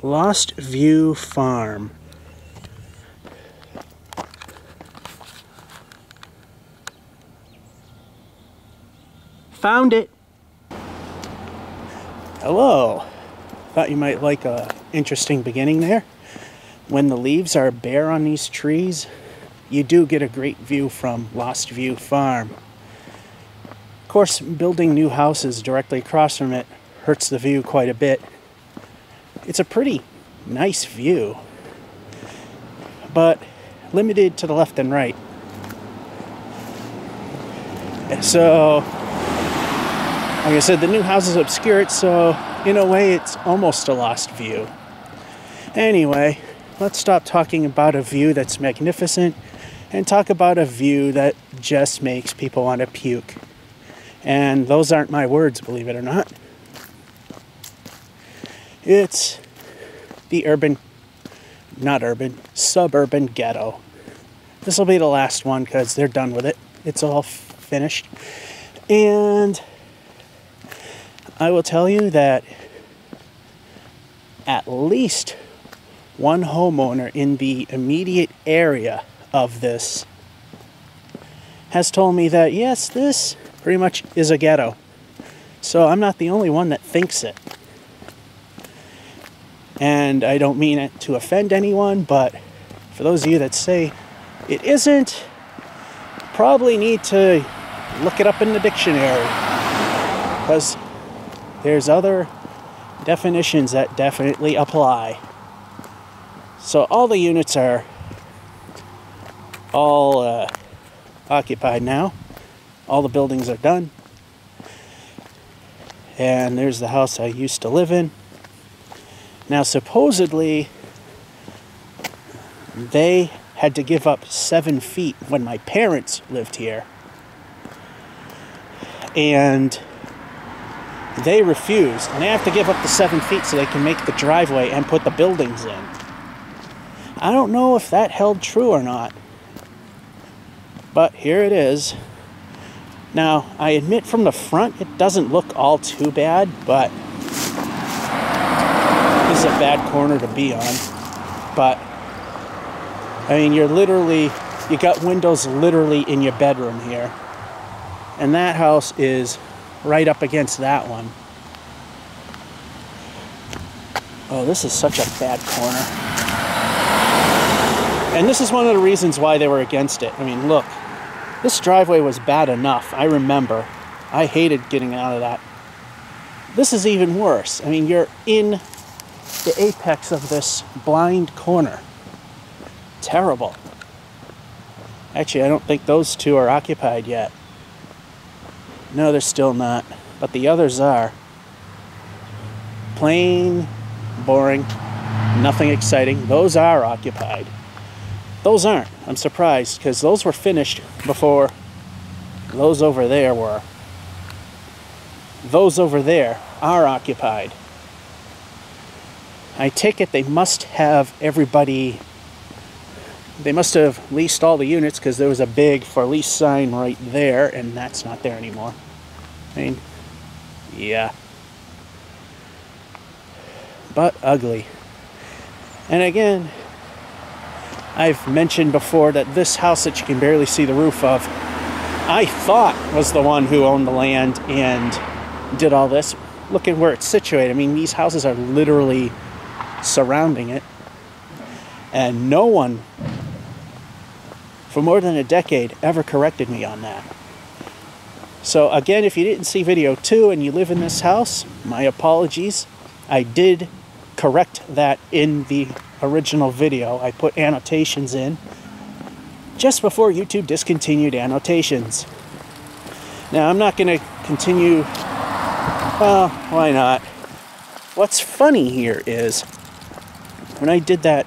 Lost View Farm. Found it. Hello. Thought you might like a interesting beginning there. When the leaves are bare on these trees, you do get a great view from Lost View Farm. Of course, building new houses directly across from it hurts the view quite a bit. It's a pretty nice view, but limited to the left and right. So, like I said, the new houses obscure it, so in a way it's almost a lost view. Anyway, let's stop talking about a view that's magnificent and talk about a view that just makes people want to puke. And those aren't my words, believe it or not. It's the Suburban Ghetto. This will be the last one because they're done with it. It's all finished. And I will tell you that at least one homeowner in the immediate area of this has told me that, yes, this pretty much is a ghetto. So I'm not the only one that thinks it. And I don't mean it to offend anyone, but for those of you that say it isn't, probably need to look it up in the dictionary, because there's other definitions that definitely apply. So all the units are all occupied now. All the buildings are done. And there's the house I used to live in. Now, supposedly, they had to give up 7 feet when my parents lived here. And they refused. And they have to give up the 7 feet so they can make the driveway and put the buildings in. I don't know if that held true or not. But here it is. Now, I admit from the front, it doesn't look all too bad, but this is a bad corner to be on. But, I mean, you got windows literally in your bedroom here. And that house is right up against that one. Oh, this is such a bad corner. And this is one of the reasons why they were against it. I mean, look, this driveway was bad enough. I remember. I hated getting out of that. This is even worse. I mean, you're in the apex of this blind corner. Terrible. Actually, I don't think those two are occupied yet. No, they're still not. But the others are. Plain, boring, nothing exciting. Those are occupied. Those aren't. I'm surprised, because those were finished before those over there were. Those over there are occupied. I take it they must have everybody... They must have leased all the units, because there was a big for lease sign right there, and that's not there anymore. I mean, yeah. But ugly. And again, I've mentioned before that this house that you can barely see the roof of, I thought was the one who owned the land and did all this. Look at where it's situated. I mean, these houses are literally surrounding it. And no one, for more than a decade, ever corrected me on that. So again, if you didn't see video 2 and you live in this house, my apologies. I did correct that in the original video. I put annotations in just before YouTube discontinued annotations. Now, I'm not going to continue. Well, why not? What's funny here is when I did that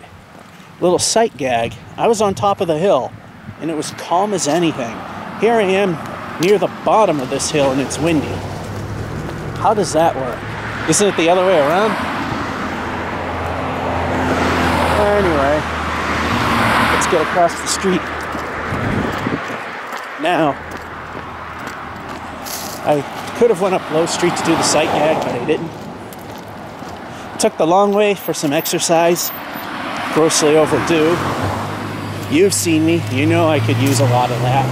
little sight gag, I was on top of the hill and it was calm as anything. Here I am near the bottom of this hill and it's windy. How does that work? Isn't it the other way around? Anyway, let's get across the street. Now, I could have went up Low Street to do the sight gag, but I didn't. Took the long way for some exercise. Grossly overdue. You've seen me. You know I could use a lot of that.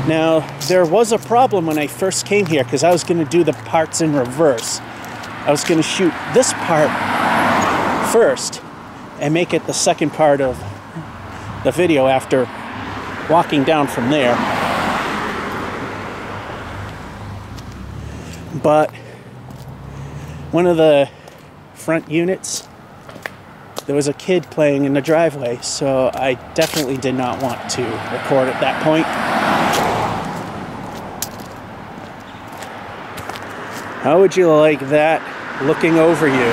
Now, there was a problem when I first came here because I was going to do the parts in reverse. I was going to shoot this part first and make it the second part of the video after walking down from there. But one of the front units, there was a kid playing in the driveway, so I definitely did not want to record at that point. How would you like that looking over you,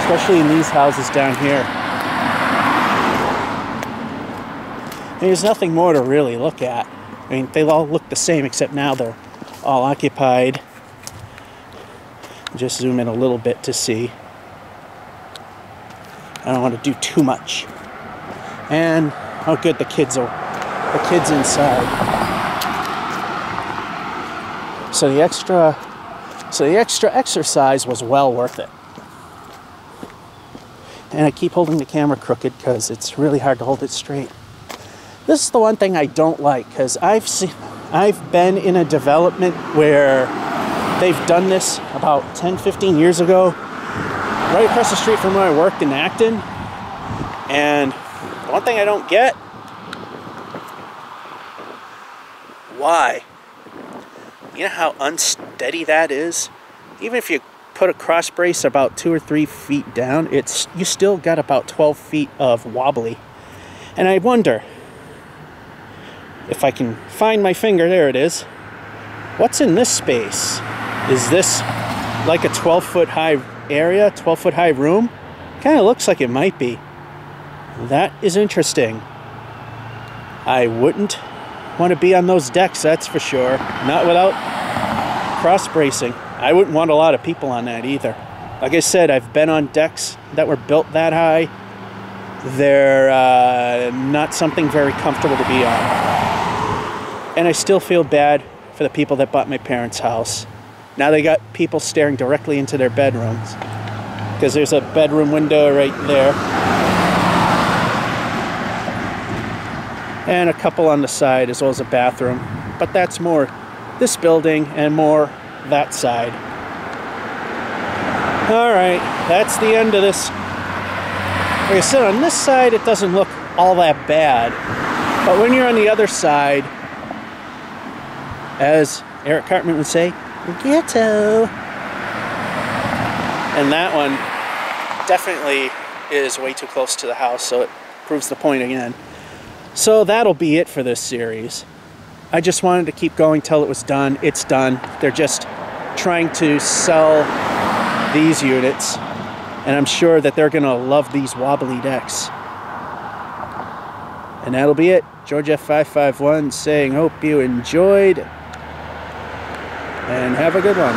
especially in these houses down here? There's nothing more to really look at. I mean, they all look the same, except now they're all occupied. Just zoom in a little bit to see. I don't want to do too much. And oh good, the kids inside. So the extra exercise was well worth it. And I keep holding the camera crooked because it's really hard to hold it straight. This is the one thing I don't like, because I've been in a development where they've done this about 10-15 years ago, right across the street from where I worked in Acton. And the one thing I don't get, why? You know how unsteady that is? Even if you put a cross brace about 2 or 3 feet down, you still got about 12 feet of wobbly. And I wonder, if I can find my finger, there it is. What's in this space? Is this like a 12-foot high area, 12-foot high room? Kind of looks like it might be. That is interesting. I wouldn't want to be on those decks, that's for sure. Not without cross bracing. I wouldn't want a lot of people on that either. Like I said, I've been on decks that were built that high. They're not something very comfortable to be on. And I still feel bad for the people that bought my parents' house. Now they got people staring directly into their bedrooms, because there's a bedroom window right there. And a couple on the side, as well as a bathroom. But that's more this building and more that side. Alright, that's the end of this. Like I said, on this side it doesn't look all that bad. But when you're on the other side, as Eric Cartman would say, ghetto. And that one definitely is way too close to the house, so it proves the point again. So that'll be it for this series. I just wanted to keep going till it was done. It's done. They're just trying to sell these units, and I'm sure that they're gonna love these wobbly decks. And that'll be it. George F551 saying, hope you enjoyed, and have a good one.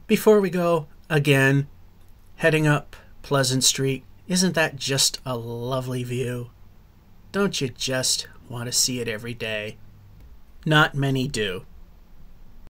Before we go, again, heading up Pleasant Street, isn't that just a lovely view? Don't you just want to see it every day? Not many do.